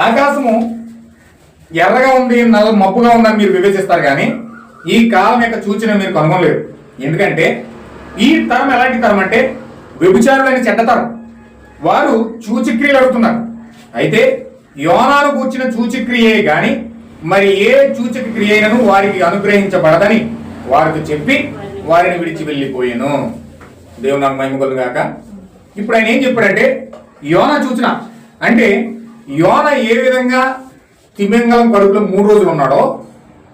ఆకాశము ఎర్రగా ఉంది, మబ్బుగా ఉందని మీరు వివేచిస్తారు, కానీ ఈ కాలం యొక్క సూచన మీరు కనుగొనలేరు. ఎందుకంటే ఈ తరం ఎలాంటి తరం అంటే వ్యభిచారులైన చెడ్డ తరం. వారు సూచక్రియలు అడుగుతున్నారు. అయితే యోనాను కూర్చిన సూచక్రియే గాని మరి ఏ సూచక క్రియ అయినను వారికి అనుగ్రహించబడదని వారికి చెప్పి వారిని విడిచి వెళ్ళిపోయాను. దేవుని నాకు మహిమ కలుగును గాక. ఇప్పుడు ఆయన ఏం చెప్పాడంటే, యోనా సూచన అంటే యోన ఏ విధంగా తిమింగలం కడుపులో 3 రోజులు ఉన్నాడో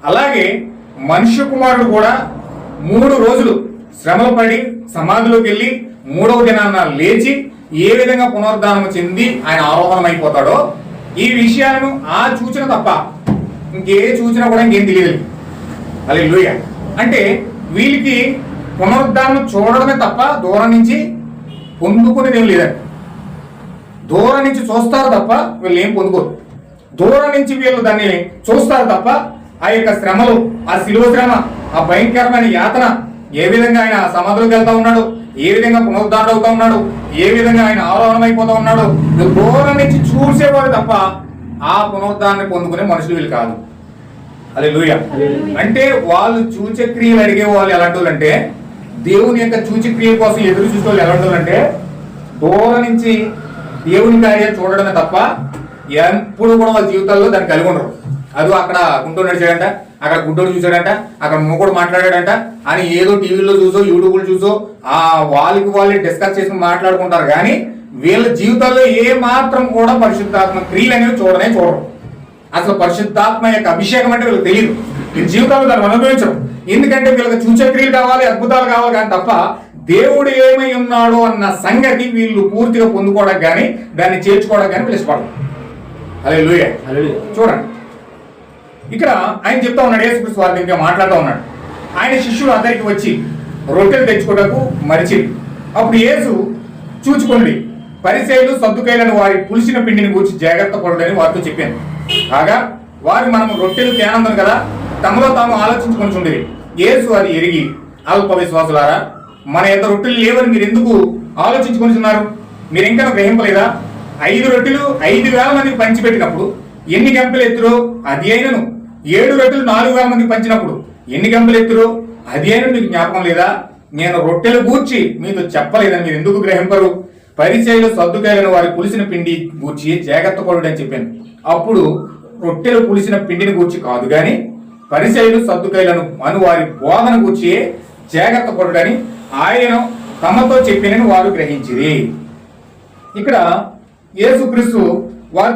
అలాగే మనుష్య కుమారుడు కూడా 3 రోజులు శ్రమలు పడి సమాధిలోకి వెళ్ళి 3వ దినాన్న లేచి ఏ విధంగా పునరుద్ధానం చెంది ఆయన ఆరోహణం అయిపోతాడో ఈ విషయాలను ఆ సూచన తప్ప ఇంకే సూచన కూడా ఇంకేం తెలియదు. హల్లెలూయా. అంటే వీళ్ళకి పునరుద్ధానం చూడడమే తప్ప దూరం నుంచి పొందుకునేది ఏం లేదండి. దూరం నుంచి చూస్తారు తప్ప వీళ్ళు ఏం పొందుకోరు. దూరం నుంచి వీళ్ళు దాన్ని చూస్తారు తప్ప ఆ యొక్క శ్రమలు, ఆ శిలువ శ్రమ, ఆ భయంకరమైన యాతన, ఏ విధంగా ఆయన సమాధిలోకి వెళ్తా ఉన్నాడు, ఏ విధంగా పునరుద్ధారణ అవుతా ఉన్నాడు, ఏ విధంగా ఆయన ఆరోహణం అయిపోతా ఉన్నాడు, దూరం నుంచి చూసేవాడు తప్ప ఆ పునరుద్ధాన్ని పొందుకునే మనుషులు వీళ్ళు కాదు. హల్లెలూయా. అంటే వాళ్ళు సూచక్రియలు అడిగే వాళ్ళు ఎలాంటి వాళ్ళు అంటే, దేవుని యొక్క సూచక్రియ కోసం ఎదురు చూసే వాళ్ళు ఎలాంటి వాళ్ళు అంటే దూరం నుంచి దేవుని కార్యాలు చూడడమే తప్ప ఎప్పుడు కూడా వాళ్ళ జీవితాల్లో దాన్ని కలిగి ఉండరు. అది అక్కడ గుంటూరు నడిచాడంట, అక్కడ గుంటూరు చూసాడంట, అక్కడ మూకుడు మాట్లాడాడంట అని ఏదో టీవీలో చూసో యూట్యూబ్లో చూసో ఆ వాళ్ళే డిస్కస్ చేసుకుని మాట్లాడుకుంటారు. కానీ వీళ్ళ జీవితాల్లో ఏ మాత్రం కూడా పరిశుద్ధాత్మ క్రియలు అనేవి చూడరు. అసలు పరిశుద్ధాత్మ యొక్క అభిషేకం అంటే వీళ్ళకి తెలియదు. వీళ్ళ జీవితాల్లో దాన్ని అనుభవించరు. ఎందుకంటే వీళ్ళకి సూచక్రియలు కావాలి, అద్భుతాలు కావాలి, కానీ తప్ప దేవుడు ఏమై ఉన్నాడో అన్న సంగతి వీళ్ళు పూర్తిగా పొందుకోవడానికి కానీ దాన్ని చేర్చుకోవడానికి కానీ వీళ్ళు ఇష్టపడరు. హల్లెలూయా. చూడండి, ఇక్కడ ఆయన చెప్తా ఉన్నాడు, యేసుక్రీస్తు వారి దగ్గర మాట్లాడుతూ ఉన్నాడు. ఆయన శిష్యులు అందరికి వచ్చి రొట్టెలు తెచ్చుకోవడానికి మరిచి అప్పుడు యేసు చూచుకోండి, పరిసయ్యులు సద్దుకయ్యులను వారి పులిసిన పిండిని గురించి జాగ్రత్త పడదని వారితో చెప్పాను. కాగా వారు మనం రొట్టెలు తేనందం కదా తమలో తాము ఆలోచించుకొని ఉండేది. యేసు అది ఎరిగి, అల్ప విశ్వాసులారా, మన ఎంత రొట్టెలు లేవని మీరు ఎందుకు ఆలోచించుకుంటున్నారు? మీరు ఇంకా గ్రహింపలేదా? 5 రొట్టెలు 5,000 మందికి పంచిపెట్టినప్పుడు ఎన్ని గంపలు ఎత్తురో అది అయినను, 7 రొట్టెలు 4,000 మందికి పంచినప్పుడు ఎన్ని గంపలు ఎత్తురో అది అయినను మీకు జ్ఞాపకం లేదా? నేను రొట్టెలు గూర్చి మీతో చెప్పలేదని మీరు ఎందుకు గ్రహింపరు? పరిసయ్యులు సద్దుకయ్యులను వారి పులిసిన పిండి గూర్చి జాగ్రత్త పడుడు అని చెప్పాను. అప్పుడు రొట్టెలు పులిసిన పిండిని గూర్చి కాదు గాని పరిసయ్యులు సద్దుకయ్యులను అను వారి బోధన గూర్చి జాగ్రత్త పడుడని ఆయన తమతో చెప్పినని వారు గ్రహించిరి. ఇక్కడ యేసుక్రీస్తు వారు